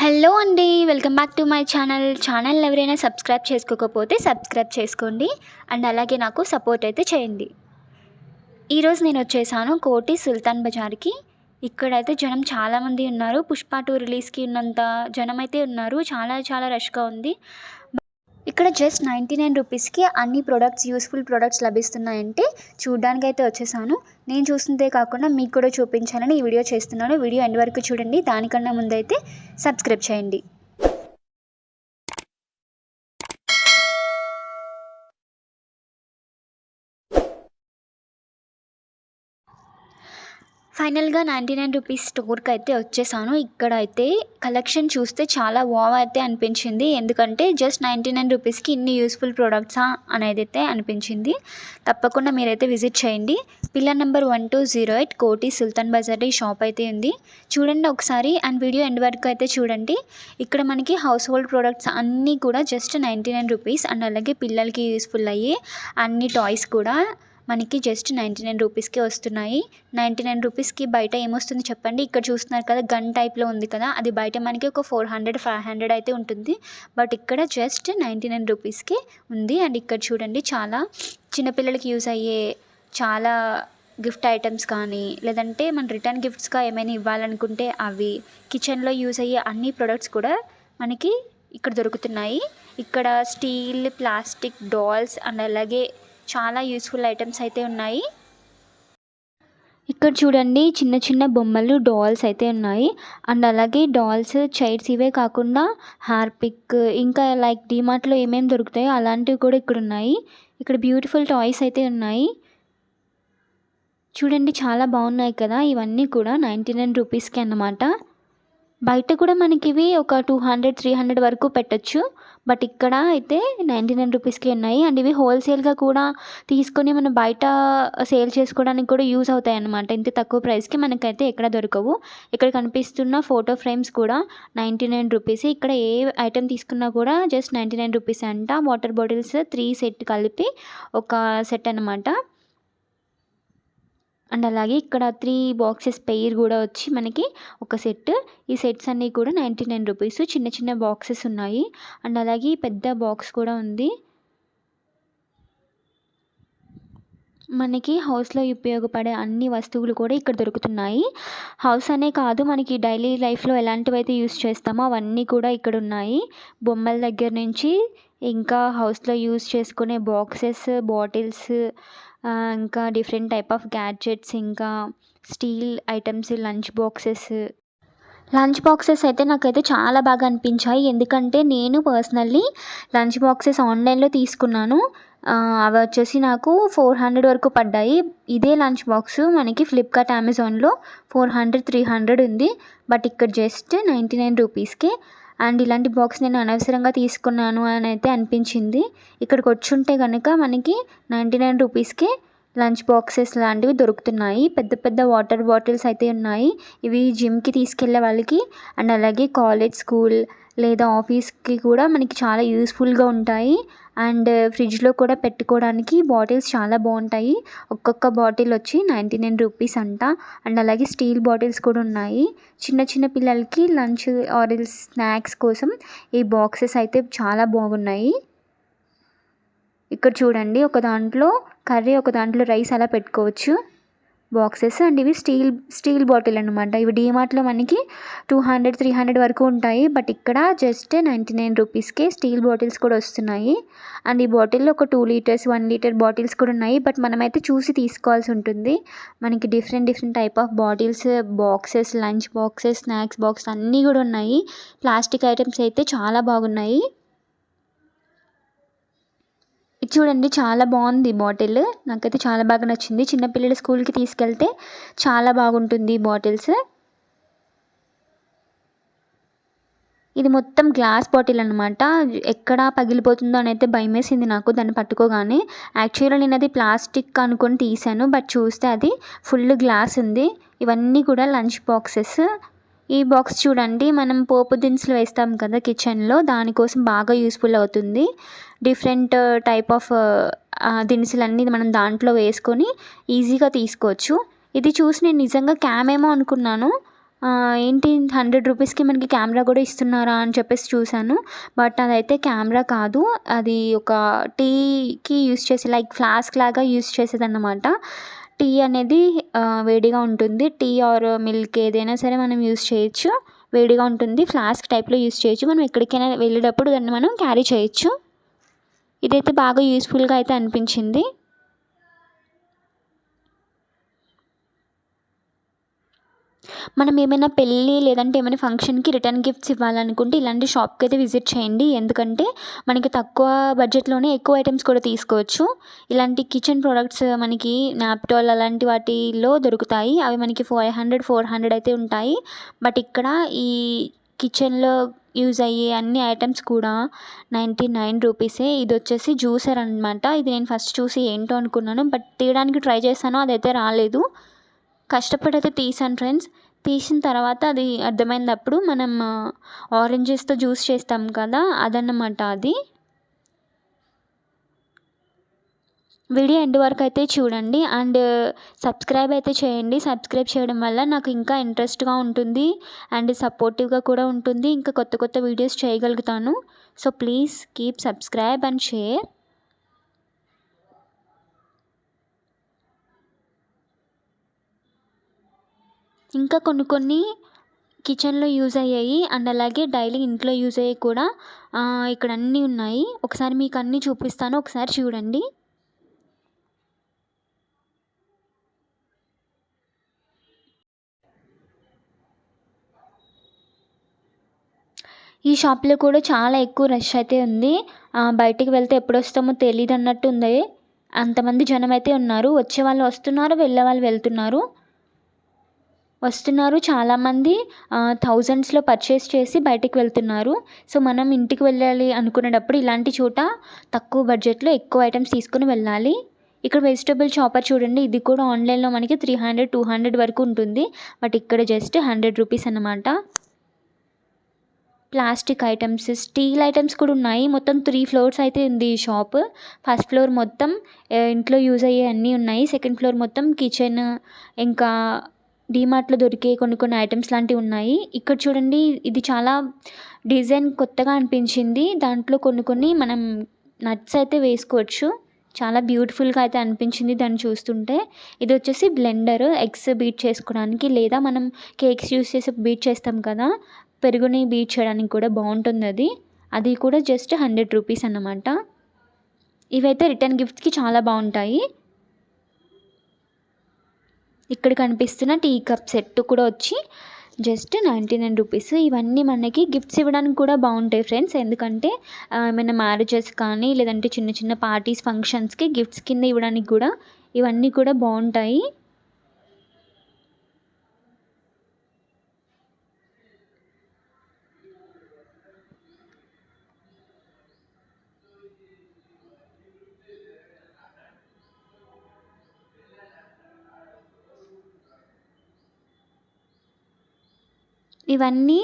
Hello అండి, welcome back to my channel ఎవరైనా subscribe చేసుకోకపోతే సబ్స్క్రైబ్ చేసుకోండి అండ్ అలాగే నాకు సపోర్ట్ అయితే చేయండి. ఈరోజు నేను వచ్చేసాను కోటి సుల్తాన్ బజార్కి. ఇక్కడైతే జనం చాలామంది ఉన్నారు. పుష్ప 2 రిలీజ్కి ఉన్నంత జనం అయితే ఉన్నారు. చాలా రష్గా ఉంది. ఇక్కడ జస్ట్ 99 రూపీస్కి అన్ని ప్రొడక్ట్స్, యూస్ఫుల్ ప్రొడక్ట్స్ లభిస్తున్నాయంటే చూడడానికి అయితే వచ్చేసాను. నేను చూస్తుందే కాకుండా మీకు కూడా చూపించాలని ఈ వీడియో చేస్తున్నాను. వీడియో ఎండ్ వరకు చూడండి. దానికన్నా ముందైతే సబ్స్క్రైబ్ చేయండి. ఫైనల్గా 99 రూపీస్ స్టోర్కి అయితే వచ్చేసాను. ఇక్కడైతే కలెక్షన్ చూస్తే చాలా వావ్ అయితే అనిపించింది. ఎందుకంటే జస్ట్ 99 రూపీస్కి ఇన్ని యూస్ఫుల్ ప్రొడక్ట్సా అనేది అయితే అనిపించింది. తప్పకుండా మీరైతే విజిట్ చేయండి. పిల్లర్ నెంబర్ 1208 కోటి సుల్తాన్ బజార్ షాప్ అయితే ఉంది. చూడండి ఒకసారి అండ్ వీడియో ఎండ్ వరకు అయితే చూడండి. ఇక్కడ మనకి హౌస్ హోల్డ్ ప్రొడక్ట్స్ అన్నీ కూడా జస్ట్ 99 రూపీస్ అండ్ అలాగే పిల్లలకి యూస్ఫుల్ అయ్యే అన్ని టాయ్స్ కూడా మనకి జస్ట్ 99 రూపీస్కే వస్తున్నాయి. 99 రూపీస్కి బయట ఏమొస్తుంది చెప్పండి. ఇక్కడ చూస్తున్నారు కదా, గన్ టైప్లో ఉంది కదా, అది బయట మనకి ఒక 400-500 అయితే ఉంటుంది. బట్ ఇక్కడ జస్ట్ 99 రూపీస్కే ఉంది. అండ్ ఇక్కడ చూడండి, చాలా చిన్నపిల్లలకి యూజ్ అయ్యే చాలా గిఫ్ట్ ఐటమ్స్ కానీ, లేదంటే మన రిటర్న్ గిఫ్ట్స్గా ఏమైనా ఇవ్వాలనుకుంటే అవి, కిచెన్లో యూజ్ అయ్యే అన్ని ప్రొడక్ట్స్ కూడా మనకి ఇక్కడ దొరుకుతున్నాయి. ఇక్కడ స్టీల్, ప్లాస్టిక్ డాల్స్ అండ్ అలాగే చాలా యూస్ఫుల్ ఐటమ్స్ అయితే ఉన్నాయి. ఇక్కడ చూడండి, చిన్న బొమ్మలు, డాల్స్ అయితే ఉన్నాయి. అండ్ అలాగే డాల్స్, చైర్స్ ఇవే కాకుండా హార్పిక్, ఇంకా లైక్ డీమార్ట్లో ఏమేమి దొరుకుతాయో అలాంటివి కూడా ఇక్కడ ఉన్నాయి. ఇక్కడ బ్యూటిఫుల్ టాయ్స్ అయితే ఉన్నాయి. చూడండి, చాలా బాగున్నాయి కదా. ఇవన్నీ కూడా 99 రూపీస్కి అన్నమాట. బయట కూడా మనకి ఇవి ఒక 200-300 వరకు పెట్టచ్చు. బట్ ఇక్కడ అయితే 99 రూపీస్కి ఉన్నాయి. అండ్ ఇవి హోల్సేల్గా కూడా తీసుకొని మనం బయట సేల్ చేసుకోవడానికి కూడా యూజ్ అవుతాయి అన్నమాట. ఇంత తక్కువ ప్రైస్కి మనకైతే ఎక్కడ దొరకవు. ఇక్కడ కనిపిస్తున్న ఫోటో ఫ్రేమ్స్ కూడా 99 రూపీస్. ఇక్కడ ఏ ఐటెం తీసుకున్నా కూడా జస్ట్ 99 రూపీస్ అంట. వాటర్ బాటిల్స్ 3 సెట్ కలిపి ఒక సెట్ అన్నమాట. అండ్ అలాగే ఇక్కడ 3 బాక్సెస్ పెయిర్ కూడా వచ్చి మనకి ఒక సెట్. ఈ సెట్స్ అన్నీ కూడా 99 రూపీస్. చిన్న బాక్సెస్ ఉన్నాయి. అండ్ అలాగే పెద్ద బాక్స్ కూడా ఉంది. మనకి హౌస్లో ఉపయోగపడే అన్ని వస్తువులు కూడా ఇక్కడ దొరుకుతున్నాయి. హౌస్ అనే కాదు, మనకి డైలీ లైఫ్లో ఎలాంటివైతే యూస్ చేస్తామో అవన్నీ కూడా ఇక్కడ ఉన్నాయి. బొమ్మల దగ్గర నుంచి ఇంకా హౌస్లో యూస్ చేసుకునే బాక్సెస్, బాటిల్స్, ఇంకా డిఫరెంట్ టైప్ ఆఫ్ గ్యాడ్జెట్స్, ఇంకా స్టీల్ ఐటమ్స్, లంచ్ బాక్సెస్ అయితే నాకైతే చాలా బాగా అనిపించాయి. ఎందుకంటే నేను పర్సనల్లీ లంచ్ బాక్సెస్ ఆన్లైన్లో తీసుకున్నాను. అవి వచ్చేసి నాకు 400 వరకు పడ్డాయి. ఇదే లంచ్ బాక్స్ మనకి ఫ్లిప్కార్ట్, అమెజాన్లో 400-300 ఉంది. బట్ ఇక్కడ జస్ట్ 99 రూపీస్కే. అండ్ ఇలాంటి బాక్స్ నేను అనవసరంగా తీసుకున్నాను అని అయితే అనిపించింది. ఇక్కడికి వచ్చుంటే కనుక మనకి 99 రూపీస్కే లంచ్ బాక్సెస్ లాంటివి దొరుకుతున్నాయి. పెద్ద వాటర్ బాటిల్స్ అయితే ఉన్నాయి. ఇవి జిమ్కి తీసుకెళ్లే వాళ్ళకి అండ్ అలాగే కాలేజ్, స్కూల్ లేదా ఆఫీస్కి కూడా మనకి చాలా యూస్ఫుల్గా ఉంటాయి. అండ్ ఫ్రిడ్జ్లో కూడా పెట్టుకోవడానికి బాటిల్స్ చాలా బాగుంటాయి. ఒక్కొక్క బాటిల్ వచ్చి 99 రూపీస్ అంట. అండ్ అలాగే స్టీల్ బాటిల్స్ కూడా ఉన్నాయి. చిన్న పిల్లలకి లంచ్ ఆర్ స్నాక్స్ కోసం ఈ బాక్సెస్ అయితే చాలా బాగున్నాయి. ఇక్కడ చూడండి, ఒక దాంట్లో కర్రీ, ఒక దాంట్లో రైస్ అలా పెట్టుకోవచ్చు బాక్సెస్. అండ్ ఇవి స్టీల్ బాటిల్ అనమాట. ఇవి డీమార్ట్లో మనకి 200-300 వరకు ఉంటాయి. బట్ ఇక్కడ జస్ట్ 99 రూపీస్కే స్టీల్ బాటిల్స్ కూడా వస్తున్నాయి. అండ్ ఈ బాటిల్లో ఒక 2 లీటర్స్, 1 లీటర్ బాటిల్స్ కూడా ఉన్నాయి. బట్ మనమైతే చూసి తీసుకోవాల్సి ఉంటుంది. మనకి different type of bottles, boxes, lunch boxes, snacks box అన్నీ కూడా ఉన్నాయి. ప్లాస్టిక్ ఐటమ్స్ అయితే చాలా బాగున్నాయి. ఇది చూడండి, చాలా బాగుంది బాటిల్. నాకైతే చాలా బాగా నచ్చింది. చిన్నపిల్లలు స్కూల్కి తీసుకెళ్తే చాలా బాగుంటుంది బాటిల్స్. ఇది మొత్తం గ్లాస్ బాటిల్ అనమాట. ఎక్కడ పగిలిపోతుందో అని అయితే భయం వేసింది నాకు దాన్ని పట్టుకోగానే. యాక్చువల్గా నేను అది ప్లాస్టిక్ అనుకొని తీసాను. బట్ చూస్తే అది ఫుల్ గ్లాస్ ఉంది. ఇవన్నీ కూడా లంచ్ బాక్సెస్. ఈ బాక్స్ చూడండి, మనం పోపు దినుసులు వేస్తాం కదా కిచెన్లో, దానికోసం బాగా యూస్ఫుల్ అవుతుంది. డిఫరెంట్ టైప్ ఆఫ్ దినుసులన్నీ మనం దాంట్లో వేసుకొని ఈజీగా తీసుకోవచ్చు. ఇది చూసి నేను నిజంగా క్యామ్ ఏమో అనుకున్నాను. ఏంటి 100 రూపీస్కి మనకి కెమెరా కూడా ఇస్తున్నారా అని చెప్పేసి చూశాను. బట్ అదైతే కెమెరా కాదు, అది ఒక టీకి యూస్ చేసే లైక్ ఫ్లాస్క్ లాగా యూస్ చేసేదన్నమాట. టీ అనేది వేడిగా ఉంటుంది. టీ ఆర్ మిల్క్ ఏదైనా సరే మనం యూస్ చేయొచ్చు. వేడిగా ఉంటుంది. ఫ్లాస్క్ టైప్లో యూస్ చేయొచ్చు. మనం ఎక్కడికైనా వెళ్ళేటప్పుడు దాన్ని మనం క్యారీ చేయొచ్చు. ఇదైతే బాగా యూస్ఫుల్గా అయితే అనిపించింది. మనం ఏమైనా పెళ్ళి లేదంటే ఏమైనా ఫంక్షన్కి రిటర్న్ గిఫ్ట్స్ ఇవ్వాలనుకుంటే ఇలాంటి షాప్కి అయితే విజిట్ చేయండి. ఎందుకంటే మనకి తక్కువ బడ్జెట్లోనే ఎక్కువ ఐటమ్స్ కూడా తీసుకోవచ్చు. ఇలాంటి కిచెన్ ప్రోడక్ట్స్ మనకి నాప్టోల్ అలాంటి వాటిలో దొరుకుతాయి. అవి మనకి 400 అయితే ఉంటాయి. బట్ ఇక్కడ ఈ కిచెన్లో యూజ్ అయ్యే అన్ని ఐటమ్స్ కూడా 99 రూపీసే. ఇది వచ్చేసి జ్యూసర్ అనమాట. ఇది నేను ఫస్ట్ చూసి ఏంటో అనుకున్నాను. బట్ తీయడానికి ట్రై చేశాను, అదైతే రాలేదు. కష్టపడి అయితే తీసాను ఫ్రెండ్స్. తీసిన తర్వాత అది అర్థమైంది. అప్పుడు మనం ఆరెంజెస్తో జ్యూస్ చేస్తాం కదా, అదన్నమాట అది. వీడియో ఎండ్ వరకు అయితే చూడండి అండ్ సబ్స్క్రైబ్ అయితే చేయండి. సబ్స్క్రైబ్ చేయడం వల్ల నాకు ఇంకా ఇంట్రెస్ట్గా ఉంటుంది అండ్ సపోర్టివ్గా కూడా ఉంటుంది. ఇంకా కొత్త కొత్త వీడియోస్ చేయగలుగుతాను. So please keep subscribe and share. ఇంకా కొన్ని కిచెన్లో యూజ్ అయ్యాయి అండ్ అలాగే డైలీ ఇంట్లో యూజ్ అయ్యేవి కూడా ఇక్కడ అన్నీ ఉన్నాయి. ఒకసారి మీకు అన్నీ చూపిస్తాను, ఒకసారి చూడండి. ఈ షాప్లో కూడా చాలా ఎక్కువ రష్ అయితే ఉంది. బయటికి వెళ్తే ఎప్పుడు వస్తామో తెలియదు అన్నట్టు ఉంది. అంతమంది జనం అయితే ఉన్నారు. వచ్చే వాళ్ళు వస్తున్నారు, వెళ్ళే వాళ్ళు వెళ్తున్నారు. వస్తున్నారు చాలామంది. థౌజండ్స్లో పర్చేస్ చేసి బయటికి వెళ్తున్నారు. సో మనం ఇంటికి వెళ్ళాలి అనుకునేటప్పుడు ఇలాంటి చోట తక్కువ బడ్జెట్లో ఎక్కువ ఐటమ్స్ తీసుకుని వెళ్ళాలి. ఇక్కడ వెజిటబుల్ చాపర్ చూడండి. ఇది కూడా ఆన్లైన్లో మనకి 300, 200 వరకు ఉంటుంది. బట్ ఇక్కడ జస్ట్ 100 రూపీస్ అన్నమాట. ప్లాస్టిక్ ఐటమ్స్, స్టీల్ ఐటమ్స్ కూడా ఉన్నాయి. మొత్తం 3 ఫ్లోర్స్ అయితే ఉంది ఈ షాప్. ఫస్ట్ ఫ్లోర్ మొత్తం ఇంట్లో యూజ్ అయ్యే అన్నీ ఉన్నాయి. సెకండ్ ఫ్లోర్ మొత్తం కిచెన్, ఇంకా డీమార్ట్లో దొరికే కొన్ని ఐటమ్స్ లాంటివి ఉన్నాయి. ఇక్కడ చూడండి, ఇది చాలా డిజైన్ కొత్తగా అనిపించింది. దాంట్లో కొన్ని మనం నట్స్ అయితే వేసుకోవచ్చు. చాలా బ్యూటిఫుల్గా అయితే అనిపించింది దాన్ని చూస్తుంటే. ఇది వచ్చేసి బ్లెండర్, ఎగ్స్ బీట్ చేసుకోవడానికి, లేదా మనం కేక్స్ యూస్ చేసి బీట్ చేస్తాం కదా, పెరుగుని బీట్ చేయడానికి కూడా బాగుంటుంది అది. అది కూడా జస్ట్ 100 రూపీస్ అన్నమాట. ఇవైతే రిటర్న్ గిఫ్ట్స్కి చాలా బాగుంటాయి. ఇక్కడ కనిపిస్తున్న టీ కప్ సెట్ కూడా వచ్చి జస్ట్ 99 రూపీస్. ఇవన్నీ మనకి గిఫ్ట్స్ ఇవ్వడానికి కూడా బాగుంటాయి ఫ్రెండ్స్. ఎందుకంటే ఏమైనా మ్యారేజెస్ కానీ లేదంటే చిన్న చిన్న పార్టీస్, ఫంక్షన్స్కి గిఫ్ట్స్ కింద ఇవ్వడానికి కూడా ఇవన్నీ కూడా బాగుంటాయి. ఇవన్నీ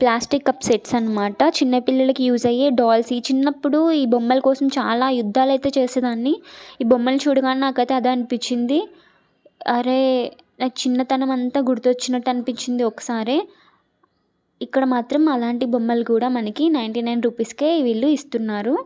ప్లాస్టిక్ కప్ సెట్స్ అనమాట. చిన్నపిల్లలకి యూజ్ అయ్యే డాల్స్. ఈ చిన్నప్పుడు ఈ బొమ్మల కోసం చాలా యుద్ధాలైతే చేసేదాన్ని. ఈ బొమ్మలు చూడగానే నాకైతే అదే అనిపించింది. అరే, నాకు చిన్నతనం అంతా గుర్తొచ్చినట్టు అనిపించింది ఒకసారే. ఇక్కడ మాత్రం అలాంటి బొమ్మలు కూడా మనకి 99 రూపీస్కే వీళ్ళు ఇస్తున్నారు.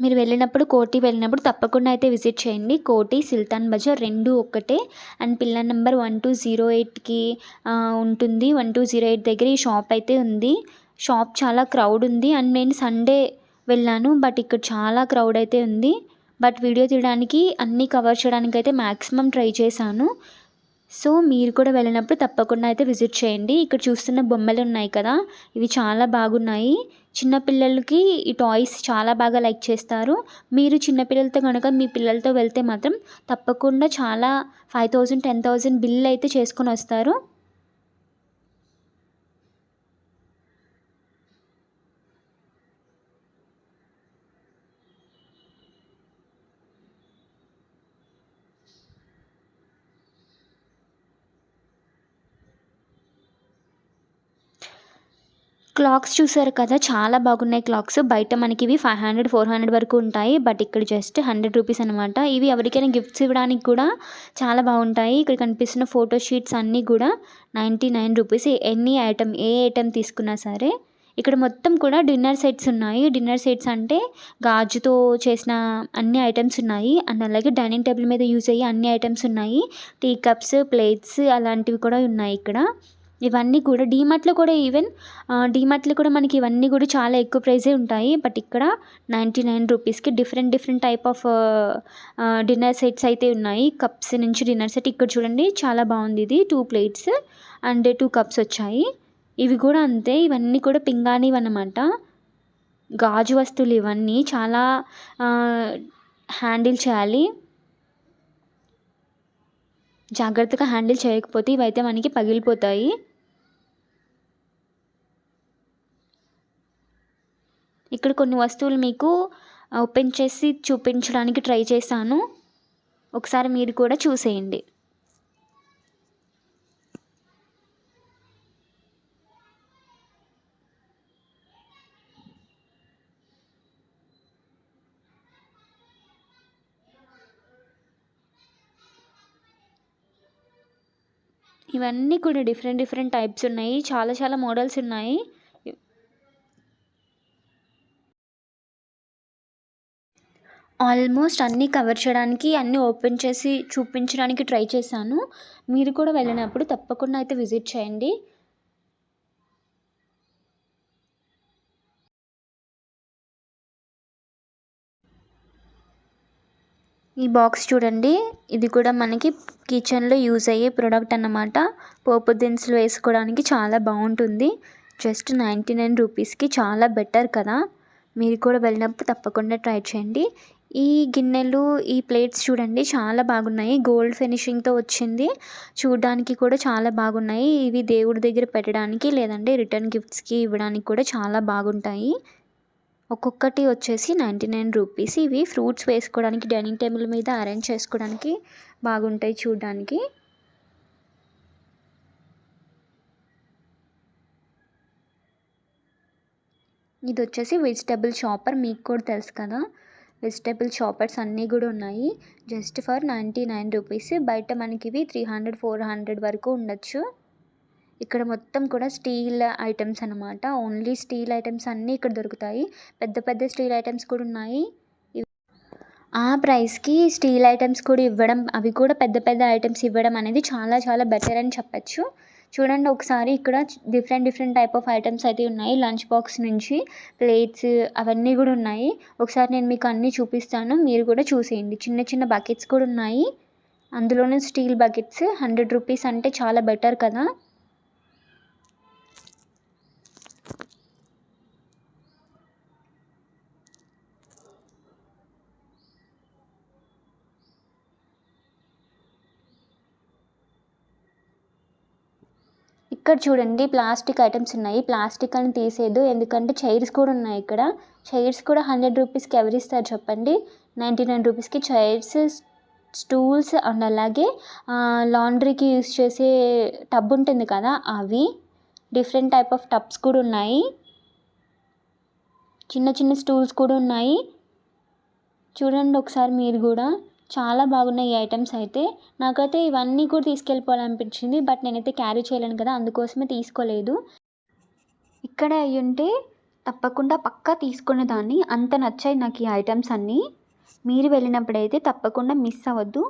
మీరు వెళ్ళినప్పుడు, కోటి వెళ్ళినప్పుడు తప్పకుండా అయితే విజిట్ చేయండి. కోటి, సుల్తాన్ బజార్ 2 ఒక్కటే. అండ్ పిల్లర్ నెంబర్ 1208కి ఉంటుంది. 1208 దగ్గర ఈ షాప్ అయితే ఉంది. షాప్ చాలా క్రౌడ్ ఉంది. అండ్ నేను సండే వెళ్ళాను. బట్ ఇక్కడ చాలా క్రౌడ్ అయితే ఉంది. బట్ వీడియో తీయడానికి అన్నీ కవర్ చేయడానికి అయితే మ్యాక్సిమం ట్రై చేశాను. సో మీరు కూడా వెళ్ళినప్పుడు తప్పకుండా అయితే విజిట్ చేయండి. ఇక్కడ చూస్తున్న బొమ్మలు ఉన్నాయి కదా, ఇవి చాలా బాగున్నాయి. చిన్నపిల్లలకి ఈ టాయ్స్ చాలా బాగా లైక్ చేస్తారు. మీరు చిన్నపిల్లలతో కనుక మీ పిల్లలతో వెళ్తే మాత్రం తప్పకుండా చాలా 5000, 10,000 బిల్ అయితే చేసుకొని వస్తారు. క్లాక్స్ చూసారు కదా, చాలా బాగున్నాయి క్లాక్స్. బయట మనకి ఇవి 500, 400 వరకు ఉంటాయి. బట్ ఇక్కడ జస్ట్ 100 రూపీస్ అనమాట. ఇవి ఎవరికైనా గిఫ్ట్స్ ఇవ్వడానికి కూడా చాలా బాగుంటాయి. ఇక్కడ కనిపిస్తున్న ఫోటో షీట్స్ అన్నీ కూడా 99 రూపీస్. ఏ ఐటెం తీసుకున్నా సరే. ఇక్కడ మొత్తం కూడా డిన్నర్ సెట్స్ ఉన్నాయి. డిన్నర్ సెట్స్ అంటే గాజుతో చేసిన అన్ని ఐటమ్స్ ఉన్నాయి. అండ్ అలాగే డైనింగ్ టేబుల్ మీద యూజ్ అయ్యే అన్ని ఐటమ్స్ ఉన్నాయి. టీ కప్స్, ప్లేట్స్ అలాంటివి కూడా ఉన్నాయి ఇక్కడ. ఇవన్నీ కూడా డీమార్ట్‌లో కూడా డీమార్ట్‌లో కూడా మనకి ఇవన్నీ కూడా చాలా ఎక్కువ ప్రైజే ఉంటాయి. బట్ ఇక్కడ 99 రూపీస్‌కి different type of dinner sets అయితే ఉన్నాయి. కప్స్ నుంచి డిన్నర్ సెట్ ఇక్కడ చూడండి, చాలా బాగుంది. ఇది 2 ప్లేట్స్ అండ్ 2 కప్స్ వచ్చాయి. ఇవి కూడా అంతే, ఇవన్నీ కూడా పింగాణివన్నమాట. గాజు వస్తువులు ఇవన్నీ చాలా హ్యాండిల్ చేయాలి. జాగ్రత్తగా హ్యాండిల్ చేయకపోతే ఇవైతే మనకి పగిలిపోతాయి. ఇక్కడ కొన్ని వస్తువులు మీకు ఓపెన్ చేసి చూపించడానికి ట్రై చేశాను. ఒకసారి మీరు కూడా చూసేయండి. ఇవన్నీ కూడా డిఫరెంట్ టైప్స్ ఉన్నాయి. చాలా మోడల్స్ ఉన్నాయి. ఆల్మోస్ట్ అన్నీ కవర్ చేయడానికి, అన్నీ ఓపెన్ చేసి చూపించడానికి ట్రై చేశాను. మీరు కూడా వెళ్ళినప్పుడు తప్పకుండా అయితే విజిట్ చేయండి. ఈ బాక్స్ చూడండి, ఇది కూడా మనకి కిచెన్లో యూజ్ అయ్యే ప్రోడక్ట్ అన్నమాట. పోపు దినుసులు వేసుకోవడానికి చాలా బాగుంటుంది. జస్ట్ 99 రూపీస్కి చాలా బెటర్ కదా. మీరు కూడా వెళ్ళినప్పుడు తప్పకుండా ట్రై చేయండి. ఈ గిన్నెలు, ఈ ప్లేట్స్ చూడండి, చాలా బాగున్నాయి. గోల్డ్ ఫినిషింగ్తో వచ్చింది. చూడడానికి కూడా చాలా బాగున్నాయి. ఇవి దేవుడి దగ్గర పెట్టడానికి, లేదంటే రిటర్న్ గిఫ్ట్స్కి ఇవ్వడానికి కూడా చాలా బాగుంటాయి. ఒక్కొక్కటి వచ్చేసి 99 రూపీస్. ఇవి ఫ్రూట్స్ వేసుకోవడానికి, డైనింగ్ టేబుల్ మీద అరేంజ్ చేసుకోవడానికి బాగుంటాయి చూడడానికి. ఇది వచ్చేసి వెజిటబుల్ చాపర్. మీకు కూడా తెలుసు కదా, వెజిటబుల్ చాపర్స్ అన్నీ కూడా ఉన్నాయి. Just for 99 rupees. బయట మనకి ఇవి 300, 400 వరకు ఉండొచ్చు. ఇక్కడ మొత్తం కూడా స్టీల్ ఐటమ్స్ అనమాట. ఓన్లీ స్టీల్ ఐటమ్స్ అన్నీ ఇక్కడ దొరుకుతాయి. పెద్ద స్టీల్ ఐటమ్స్ కూడా ఉన్నాయి. ఆ ప్రైస్కి స్టీల్ ఐటమ్స్ కూడా ఇవ్వడం, అవి కూడా పెద్ద ఐటమ్స్ ఇవ్వడం అనేది చాలా బెటర్ అని చెప్పచ్చు. చూడండి ఒకసారి, ఇక్కడ డిఫరెంట్ టైప్ ఆఫ్ ఐటమ్స్ అయితే ఉన్నాయి. లంచ్ బాక్స్ నుంచి ప్లేట్స్ అవన్నీ కూడా ఉన్నాయి. ఒకసారి నేను మీకు అన్నీ చూపిస్తాను, మీరు కూడా చూసేయండి. చిన్న బకెట్స్ కూడా ఉన్నాయి. అందులోనే స్టీల్ బకెట్స్. 100 రూపీస్ అంటే చాలా బెటర్ కదా. ఇక్కడ చూడండి, ప్లాస్టిక్ ఐటమ్స్ ఉన్నాయి. ప్లాస్టిక్ అని తీసేయద్దు, ఎందుకంటే చైర్స్ కూడా ఉన్నాయి ఇక్కడ. చైర్స్ కూడా 100 రూపీస్కి ఎవరు ఇస్తారు చెప్పండి. 99 రూపీస్కి చైర్స్, స్టూల్స్ అండ్ అలాగే లాండ్రీకి యూస్ చేసే టబ్ ఉంటుంది కదా, అవి డిఫరెంట్ టైప్ ఆఫ్ టబ్స్ కూడా ఉన్నాయి. చిన్న స్టూల్స్ కూడా ఉన్నాయి. చూడండి ఒకసారి మీరు కూడా, చాలా బాగున్నాయి ఈ ఐటమ్స్ అయితే. నాకైతే ఇవన్నీ కూడా తీసుకెళ్ళిపోవాలనిపించింది. బట్ నేనైతే క్యారీ చేయలేను కదా, అందుకోసమే తీసుకోలేదు. ఇక్కడ అయ్యుంటే తప్పకుండా పక్కా తీసుకునేదాన్ని. అంత నచ్చాయి నాకు ఈ ఐటమ్స్ అన్నీ. మీరు వెళ్ళినప్పుడైతే తప్పకుండా మిస్ అవ్వద్దు.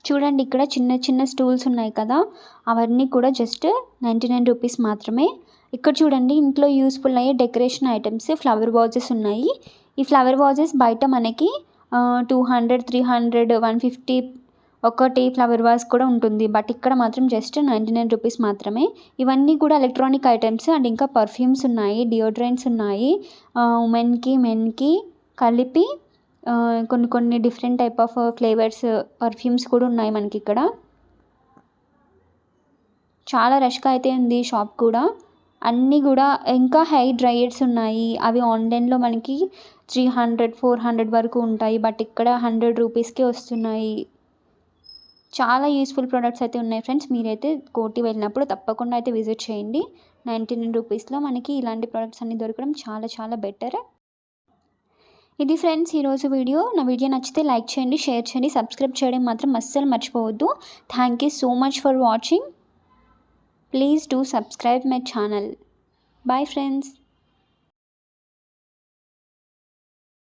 చూడండి, ఇక్కడ చిన్న స్టూల్స్ ఉన్నాయి కదా, అవన్నీ కూడా జస్ట్ 99 రూపీస్ మాత్రమే. ఇక్కడ చూడండి, ఇంట్లో యూస్ఫుల్ అయ్యే డెకరేషన్ ఐటమ్స్, ఫ్లవర్ వాజెస్ ఉన్నాయి. ఈ ఫ్లవర్ వాజెస్ బయట మనకి 200, 300, 150 ఒకటి ఫ్లవర్ వాజ్ కూడా ఉంటుంది. బట్ ఇక్కడ మాత్రం జస్ట్ 99 రూపీస్ మాత్రమే. ఇవన్నీ కూడా ఎలక్ట్రానిక్ ఐటమ్స్ అండ్ ఇంకా పర్ఫ్యూమ్స్ ఉన్నాయి, డియోడ్రెంట్స్ ఉన్నాయి. ఉమెన్కి, మెన్కి కలిపి కొన్ని different type of flavours perfumes కూడా ఉన్నాయి మనకి ఇక్కడ. చాలా రష్గా అయితే ఉంది షాప్ కూడా. అన్నీ కూడా ఇంకా హెయిర్ డ్రైయర్స్ ఉన్నాయి. అవి ఆన్లైన్లో మనకి 300, 400 వరకు ఉంటాయి. బట్ ఇక్కడ 100 రూపీస్కే వస్తున్నాయి. చాలా యూస్ఫుల్ ప్రొడక్ట్స్ అయితే ఉన్నాయి ఫ్రెండ్స్. మీరైతే కోటి వెళ్ళినప్పుడు తప్పకుండా అయితే విజిట్ చేయండి. 99 రూపీస్లో మనకి ఇలాంటి ప్రొడక్ట్స్ అన్నీ దొరకడం చాలా చాలా బెటర్. ఇది ఫ్రెండ్స్ ఈరోజు వీడియో. నా వీడియో నచ్చితే లైక్ చేయండి, షేర్ చేయండి, సబ్స్క్రైబ్ చేయడం మాత్రం అస్సలు మర్చిపోవద్దు. Thank you so much for watching. Please do subscribe my channel. Bye friends.